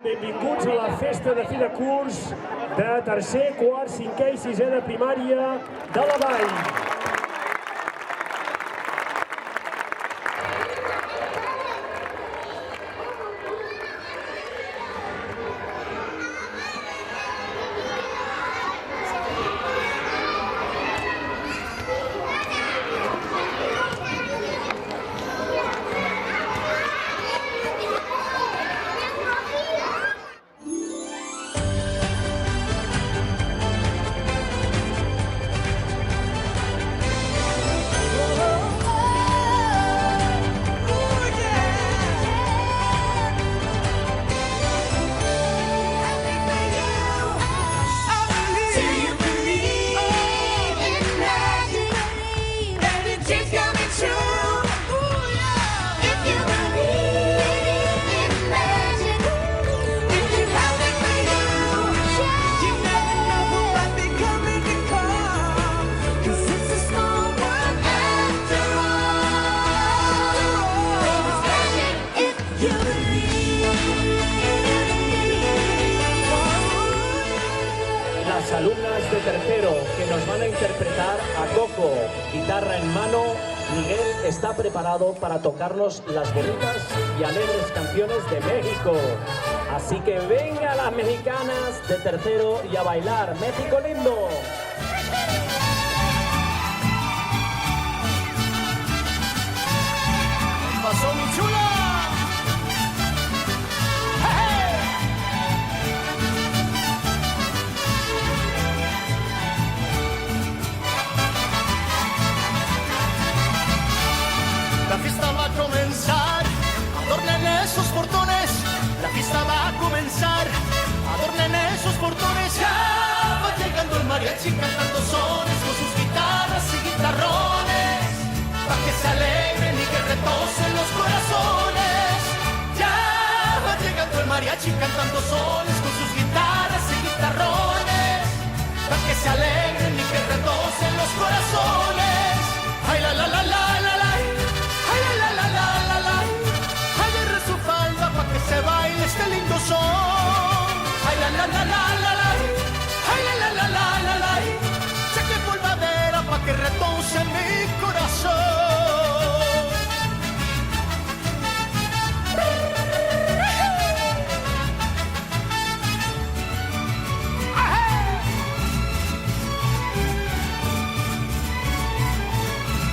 Benvinguts a la festa de fi de curs de tercer, quart, cinquè i sisè de primària de la Vall. Las alumnas de tercero que nos van a interpretar a Coco, guitarra en mano. Miguel está preparado para tocarnos las bonitas y alegres canciones de México. Así que venga las mexicanas de tercero y a bailar. ¡México lindo! ¿Qué pasó, mi chula? La fiesta va a comenzar, adornen esos portones. La fiesta va a comenzar, adornen esos portones. Ya va llegando el mariachi cantando sones con sus guitarras y guitarrones, para que se alegren y que retosen los corazones. Ya va llegando el mariachi cantando sones con sus guitarras y guitarrones, para que se alegren y que retosen los corazones. Ay, la la la la la la. Agarre su falda pa' que se baile este lindo son. Ay, la la la la la la. Ay, la la la la la la. Saque polvadera pa' que retonce mi corazón.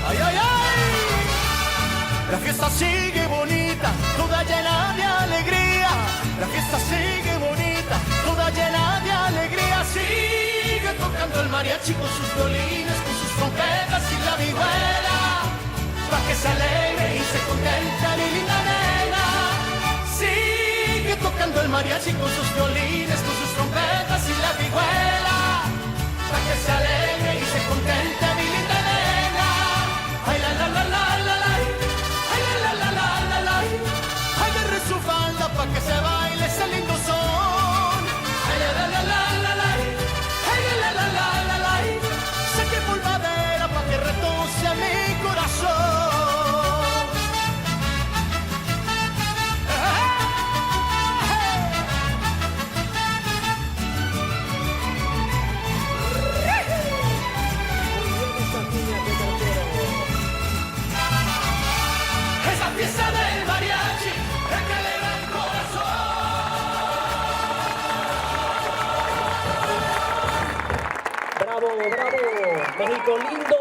Ay, ay, ay. La fiesta sigue bonita, toda llena de alegría. La fiesta sigue bonita, toda llena de alegría. Sigue tocando el mariachi con sus violines, con sus trompetas y la vihuela, pa' que se alegre y se contente mi linda nena. Sigue tocando el mariachi con sus violines, con sus trompetas y la vihuela, pa' que se alegre y se contente mi linda nena. Ay, la la la la la la. Agarre su falda pa' que se baile ese lindo son. Ay, la la la la la. Ay, la la la la la. Saque polvadera pa' que retoce mi corazón. Esa fiesta del mariachi es que eleva el corazón. ¡Bravo, bravo! ¡México lindo!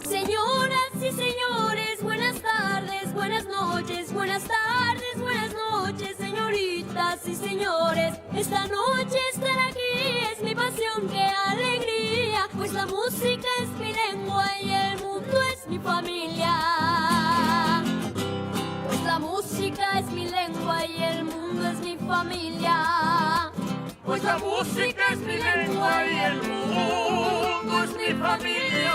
Señoras y señores, buenas tardes, buenas noches, buenas tardes, buenas noches, señoritas y señores. Esta noche estar aquí es mi pasión, qué alegría, pues la música es mi lengua y el mundo es mi familia. Pues la música es mi lengua y el mundo es mi familia. Pues la música es mi lengua y el mundo es mi familia.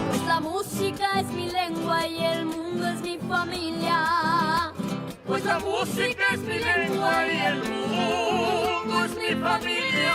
Pues la música es mi lengua y el mundo es mi familia. pues la música es mi lengua y el mundo es mi familia.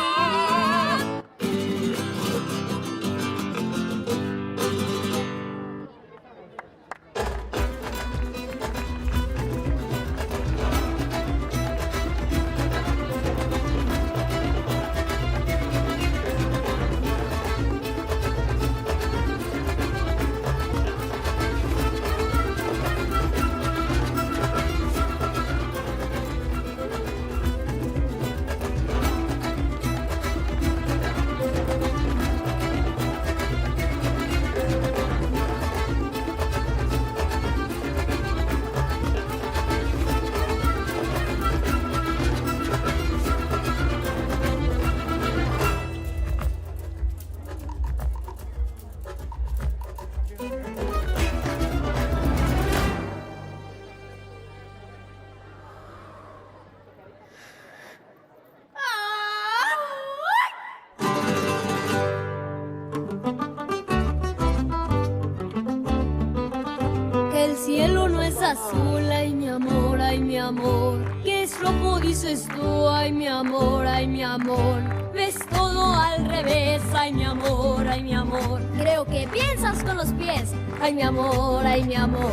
El cielo no es azul, ay mi amor, ay mi amor. Que es rojo dices tú, ay mi amor, ay mi amor. Ves todo al revés, ay mi amor, ay mi amor. Creo que piensas con los pies, ay mi amor, ay mi amor.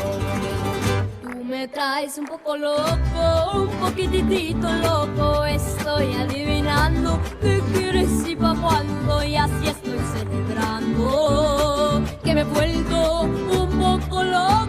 Tú me traes un poco loco, un poquitito loco. Estoy adivinando qué quieres y pa' cuándo, y así estoy celebrando que me he vuelto un poco loco.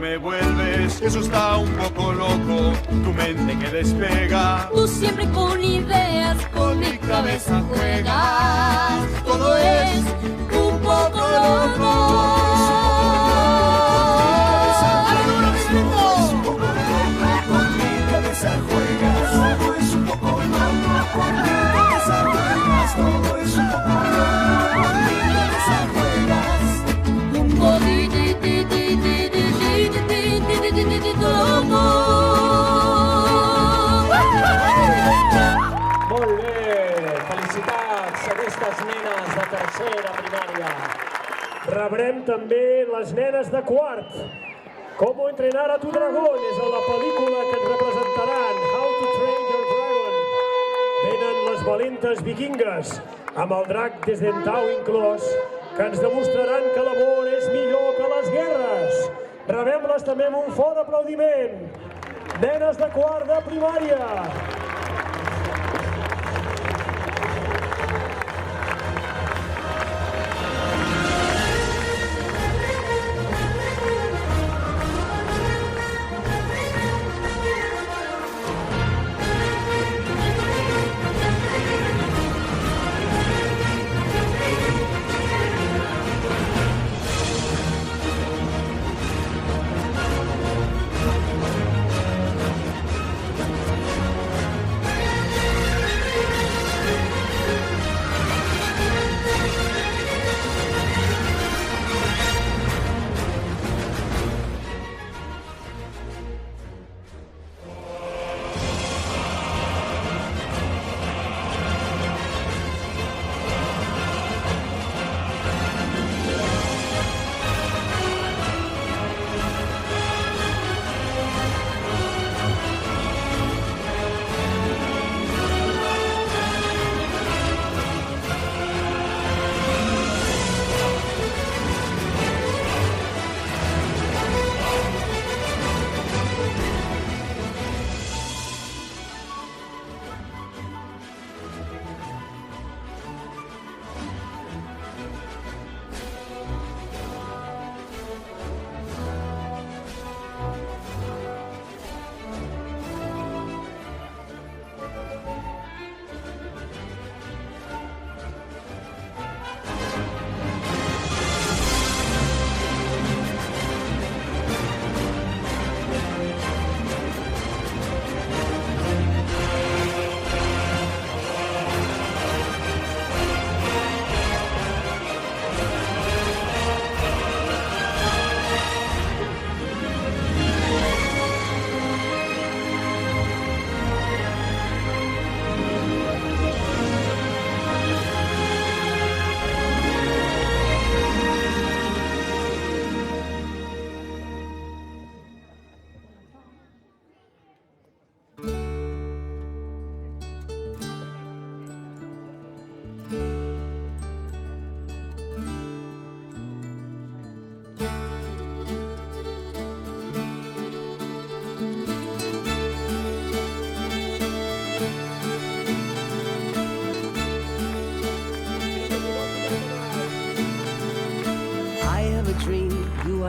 Me vuelves, eso está un poco loco, tu mente que despega. Tú siempre con ideas, con mi cabeza juegas. Todo es un poco loco. Molt bé, felicitats a aquestes nenes de tercera primària. Rebrem també les nenes de quart. Cómo entrenar a tu dragón és la pel·lícula que ens representaran, How to Train Your Dragon. Venen les valentes vikingues, amb el drac des d'Entau inclòs, que ens demostraran que l'amor és millor que les guerres. Rebem-les també amb un fort aplaudiment. Nenes de quart de primària.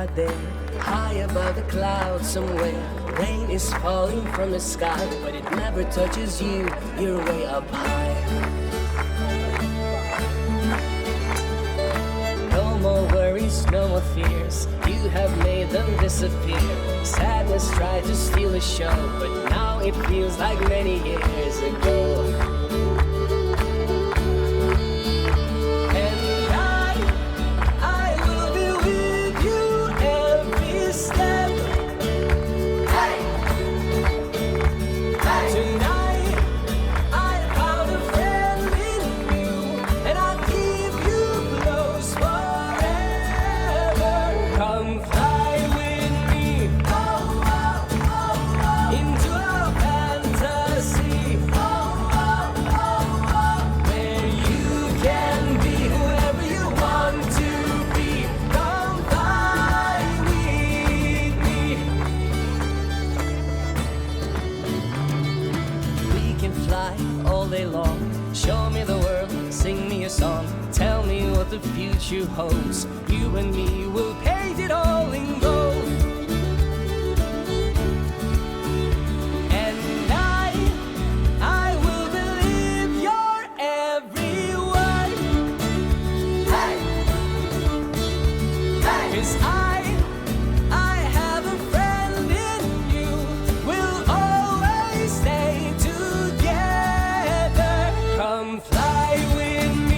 out there, high above the clouds somewhere. Rain is falling from the sky, but it never touches you. You're way up high. No more worries, no more fears. You have made them disappear. Sadness tried to steal the show, but now it feels like many years ago. The future holds. You and me will paint it all in gold. And I will believe you're everyone. Hey, hey, 'cause I have a friend in you. We'll always stay together. Come fly with me.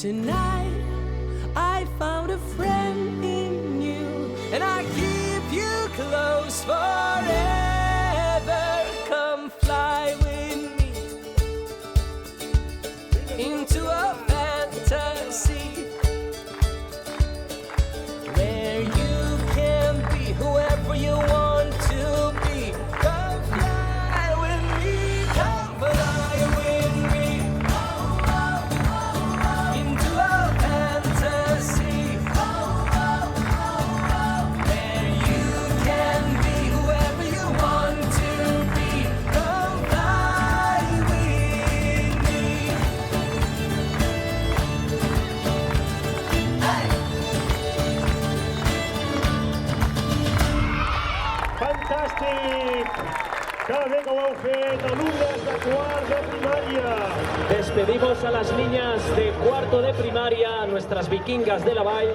Tonight, I found a friend in you, and I keep you close forever. Come fly with me into a fantasy where you can be whoever you want to be. Come fly with me, come fly with me. Fantàstic! Que bé que ho heu fet, alumnes de quart de primària! Despedimos a las niñas de cuarto de primaria, nuestras vikingas de la Vall,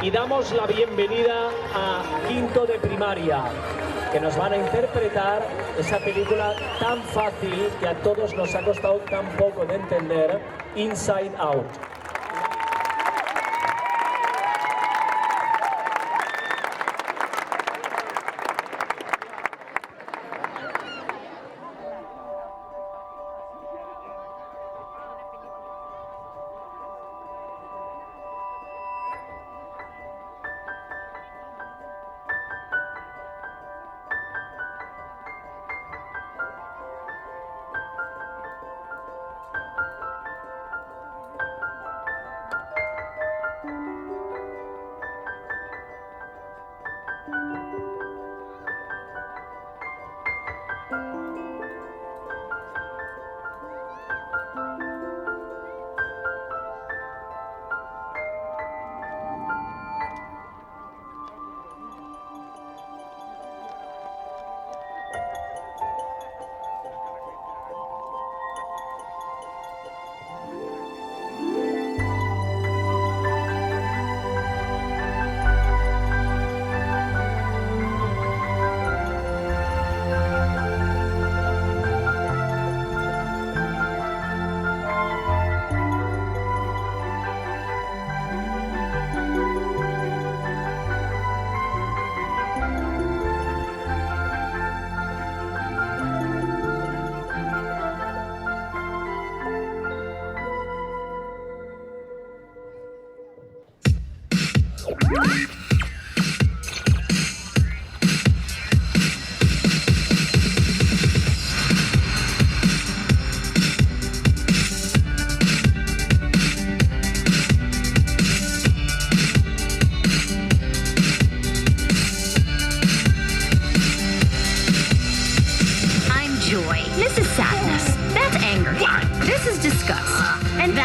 y damos la bienvenida a quinto de primaria, que nos van a interpretar esa película tan fácil que a todos nos ha costado tan poco de entender, Inside Out.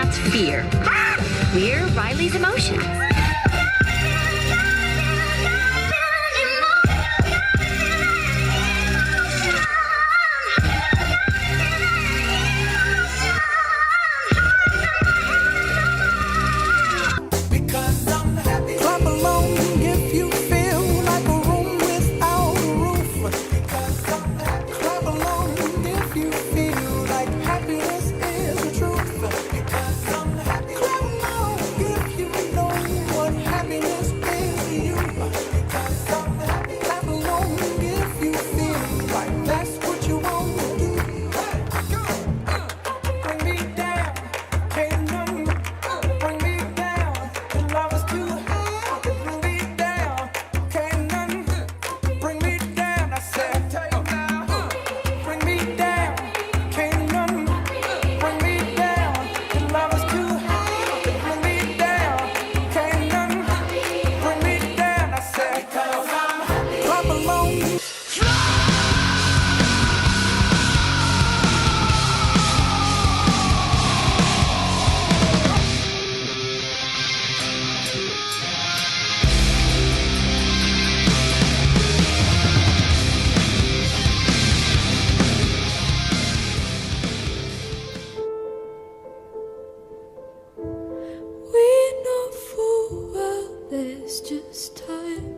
That's fear. We're Riley's emotions. Clap along if you feel like a room without a roof. Clap along if you feel like happiness is the truth. Clap along if you know what happiness is to you. Clap along if you feel like that's what you want to do. Bring me down, can't none bring me down. The love is too high. Bring me down, can't none bring me down. I said, bring me down, can't none bring me down. The love is too high. Bring me down, can't none bring me down. I said, clap along. We know full well there's just time.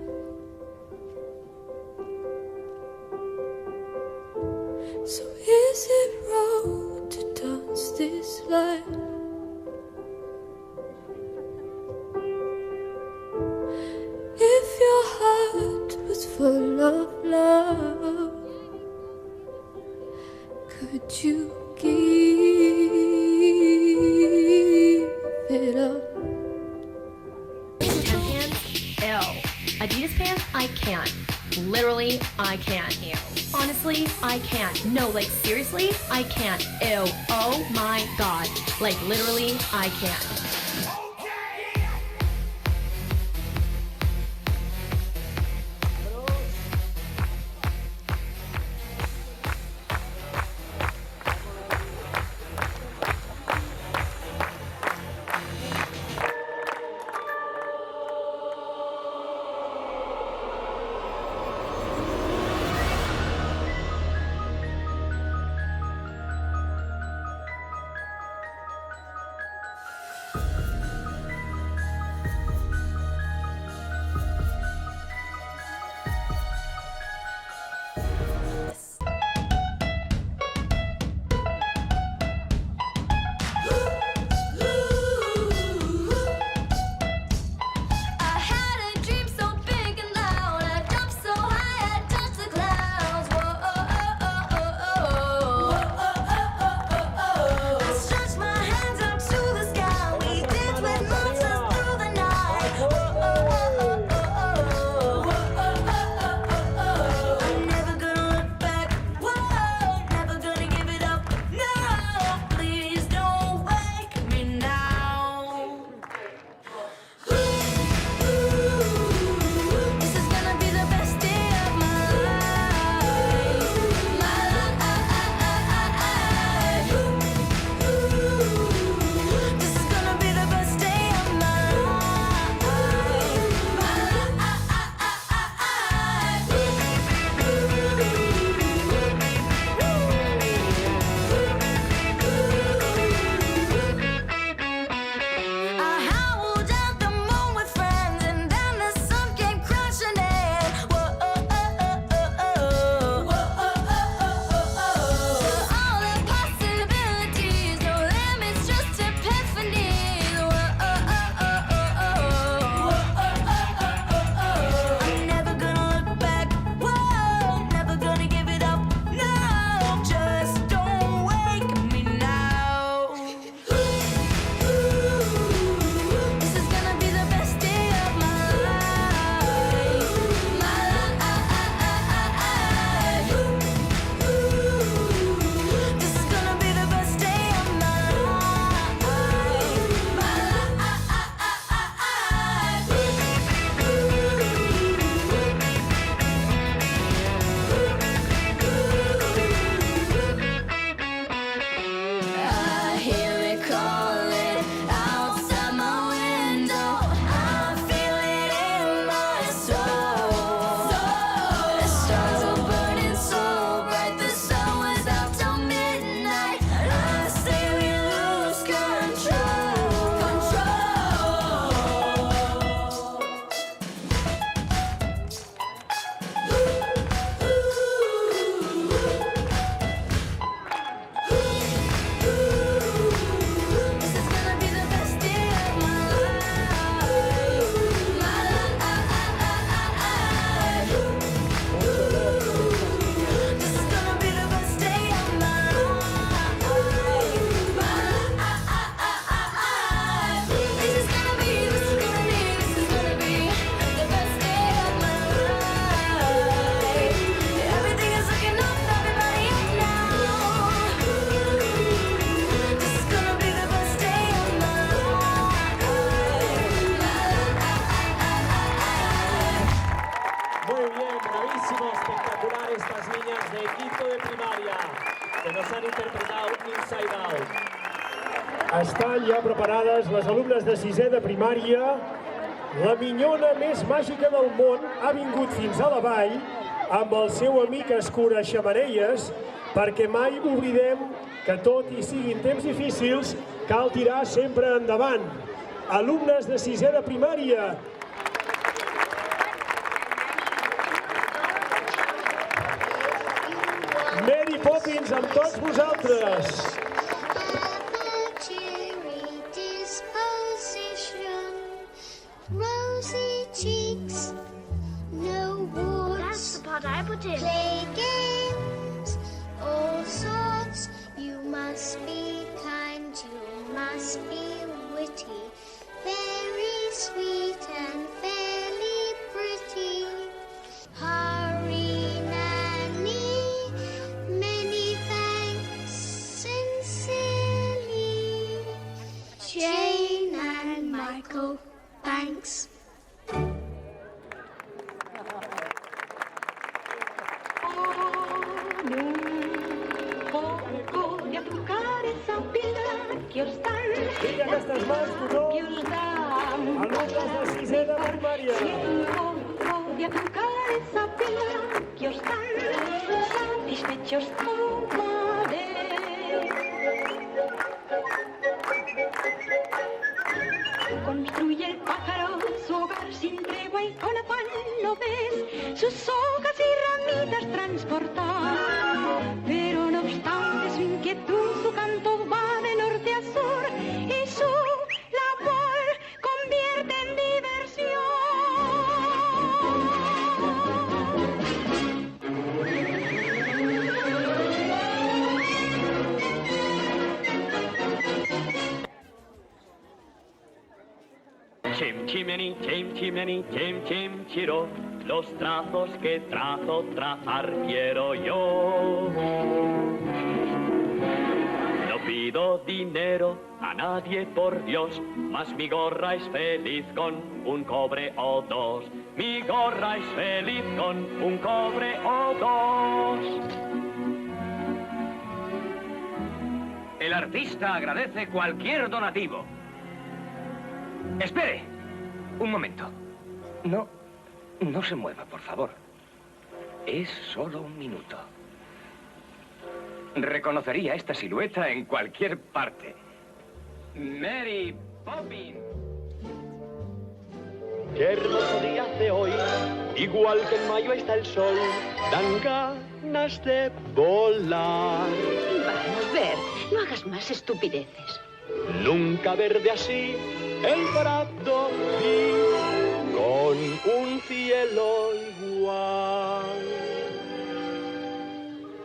So is it wrong to dance this line? If your heart was full of love, could you give it up? Pants? Ew. Adidas pants? I can't. Literally, I can't. Ew. Honestly, I can't. No, like seriously, I can't. Ew. Oh my god. Like literally, I can't. sido espectacular estas niñas de quinto de primaria que nos han interpretado Inside Out. Estan ja preparades les alumnes de sisè de primària. La minyona més màgica del món ha vingut fins a la vall amb el seu amic escura-xemeneies, perquè mai oblidem que tot i siguin temps difícils, cal tirar sempre endavant. Alumnes de sisè de primària, Mary Poppins amb tots vosaltres. Rosy cheeks, no woods. That's the part I put in. Play games, all sorts. You must be kind, you must be witty, very sweet and fairly pretty. Hurry, Nanny, many thanks sincerely. Jane and Michael, thanks. Vinga, aquestes mans, tothom. Alumnes de sisè de primària. De tocar esa piedra que os dan satisfechos toda vez. Construye el pájaro su hogar sin tregua y con afán lo ves sus hojas y ramitas transportar. Pero no obstante su inquietud, su canto va de norte a sur y su labor convierte en diversión. Chim chimeni, chim chimeni, chim chim chiro, los trazos que trazo trazar quiero yo. No pido dinero a nadie por Dios, mas mi gorra es feliz con un cobre o dos. Mi gorra es feliz con un cobre o dos. El artista agradece cualquier donativo. Espere, un momento. No se mueva, por favor. Es solo un minuto. Reconocería esta silueta en cualquier parte. Mary Poppins. Qué hermoso día hace hoy, igual que en mayo está el sol, dan ganas de volar. Vamos, Bert, no hagas más estupideces. Nunca verde así el prado vi, con un cielo igual.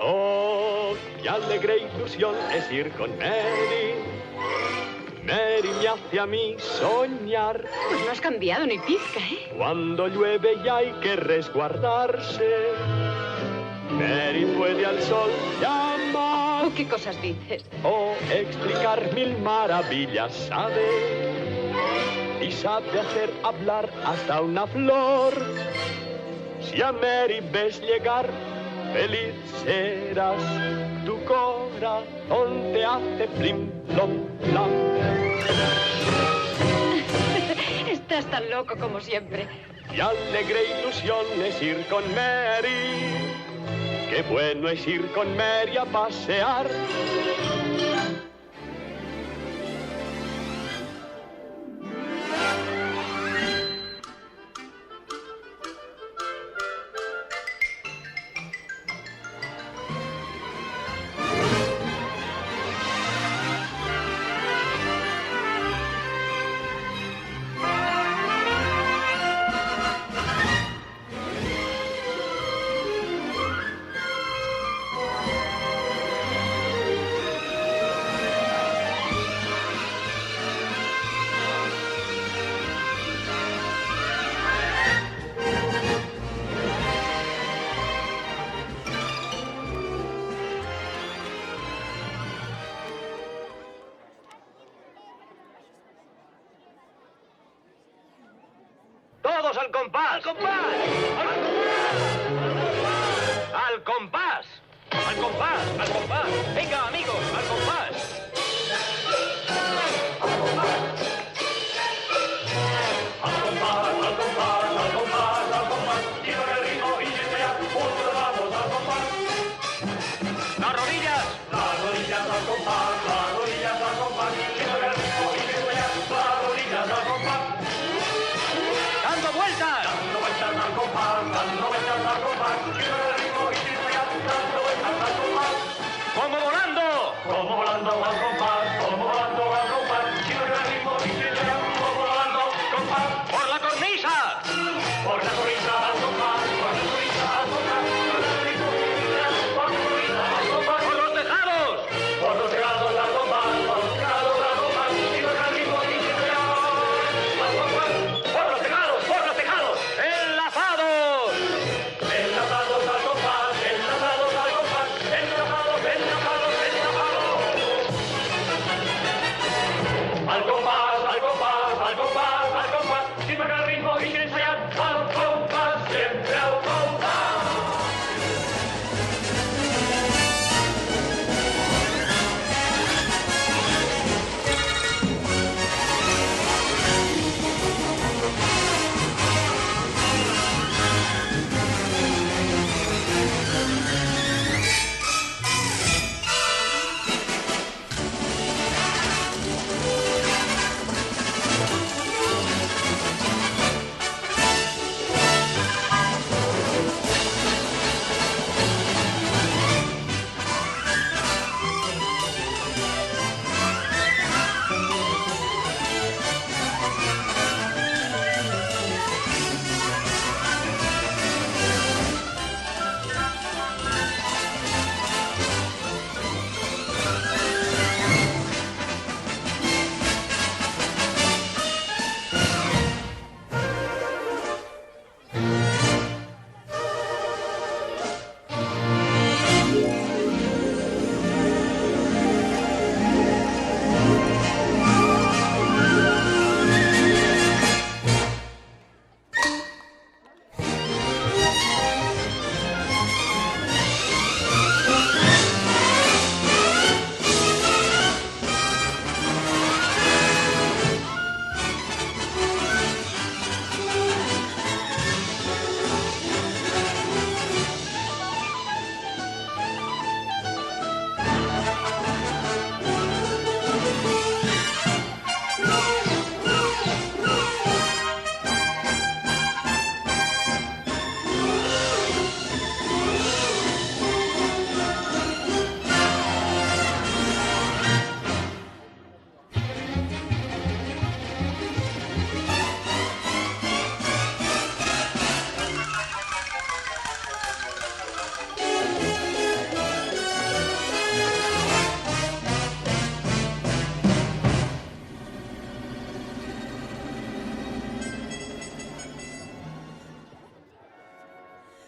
Oh, qué alegre ilusión es ir con Mary. Mary me hace a mí soñar. Pues no has cambiado ni pizca, ¿eh? Cuando llueve y hay que resguardarse, Mary puede al sol llamar. ¿Qué cosas dices? O explicar mil maravillas sabe. Y sabe hacer hablar hasta una flor. Si a Mary ves llegar, feliz serás. Tu corazón te hace flim, flom, flam. Estás tan loco como siempre. Qué alegre ilusión es ir con Mary. Qué bueno es ir con Mary a pasear.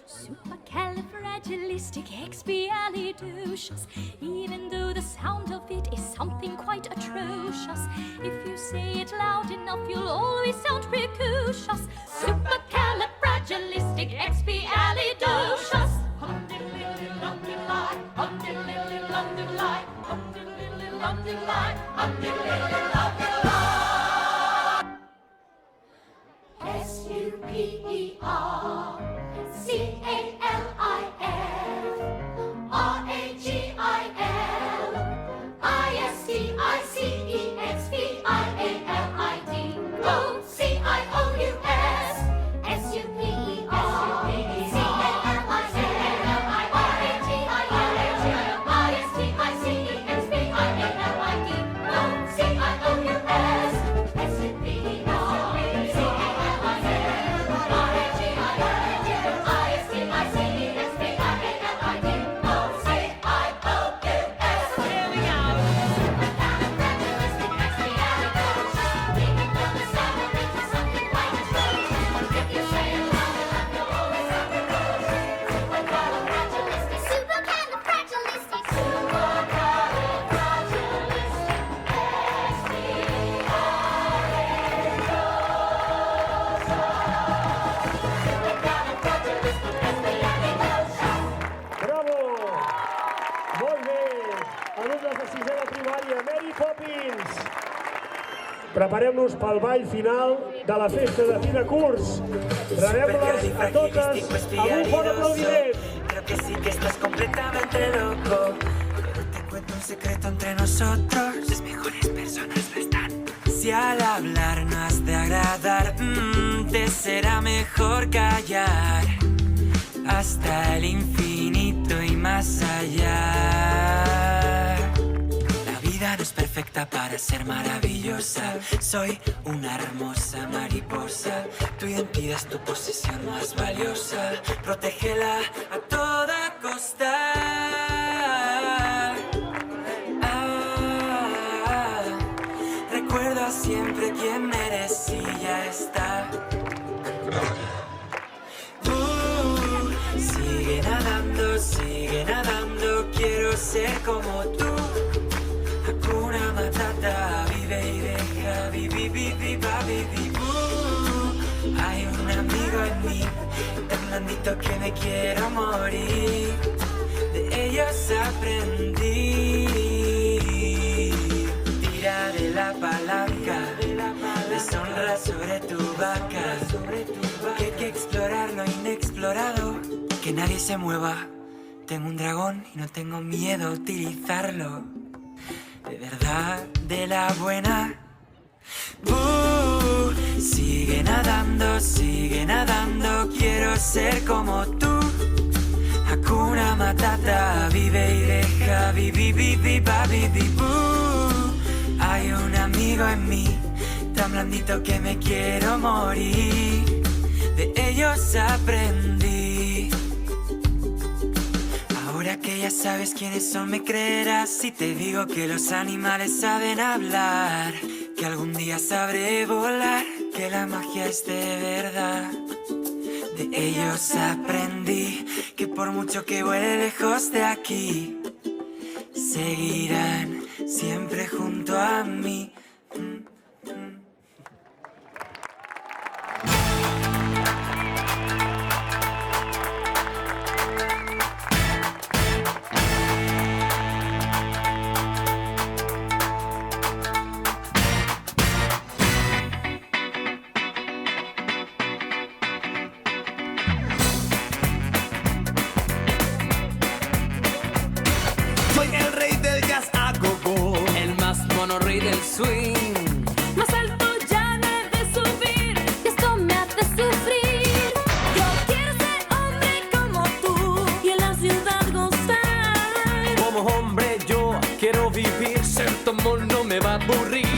Supercalifragilisticexpialidocious. Even though the sound of it is something quite atrocious, if you say it loud enough, you'll always sound precocious. Supercalifragilisticexpialidocious. Preparem-nos pel ball final de la festa de fi de curs. Rebem-les a totes amb un fort aplaudiment. Creo que sí que estás completamente loco, pero te cuento un secreto entre nosotros. Las mejores personas no están. Si al hablar no has de agradar, te será mejor callar hasta el infinito y más allá. La vida no es perfecta para ser maravillosa. Soy una hermosa mariposa. Tu identidad es tu posesión más valiosa. Protégela a toda costa. Recuerda siempre quién eres y ya está. Sigue nadando, quiero ser como tú. Hakuna Matata, vive y deja, hay un amigo en mí, tan blandito que me quiero morir. De ellos aprendí. Tira de la palanca, deshonra sobre tu vaca. Que hay que explorar lo inexplorado. Que nadie se mueva. Tengo un dragón y no tengo miedo a utilizarlo. De verdad, de la buena. Sigue nadando, quiero ser como tú. Hakuna Matata, vive y deja, hay un amigo en mí, tan blandito que me quiero morir. De ellos aprendí. Ahora que ya sabes quiénes son, me creerás si te digo que los animales saben hablar, que algún día sabré volar, que la magia es de verdad. De ellos aprendí que por mucho que vuele lejos de aquí, seguirán siempre junto a mí. Más alto ya no he de subir, y esto me hace sufrir. Yo quiero ser hombre como tú y en la ciudad gozar. Como hombre yo quiero vivir, ser tu amor no me va a aburrir.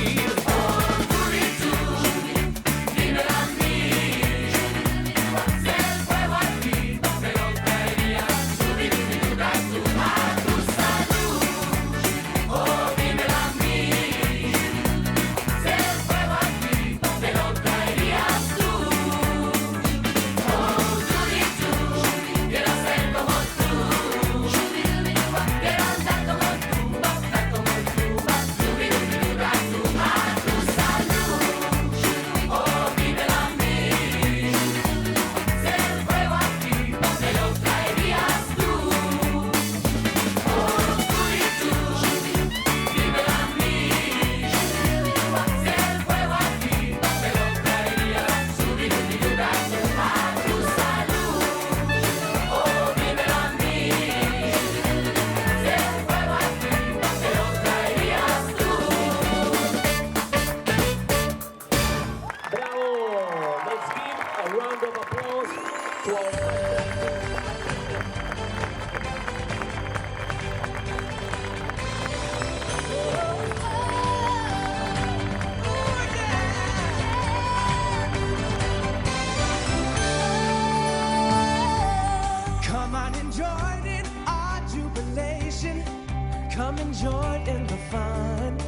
Come and join in the fun.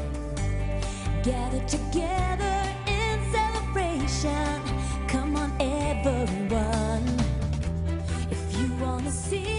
Gather together in celebration. Come on, everyone. If you wanna see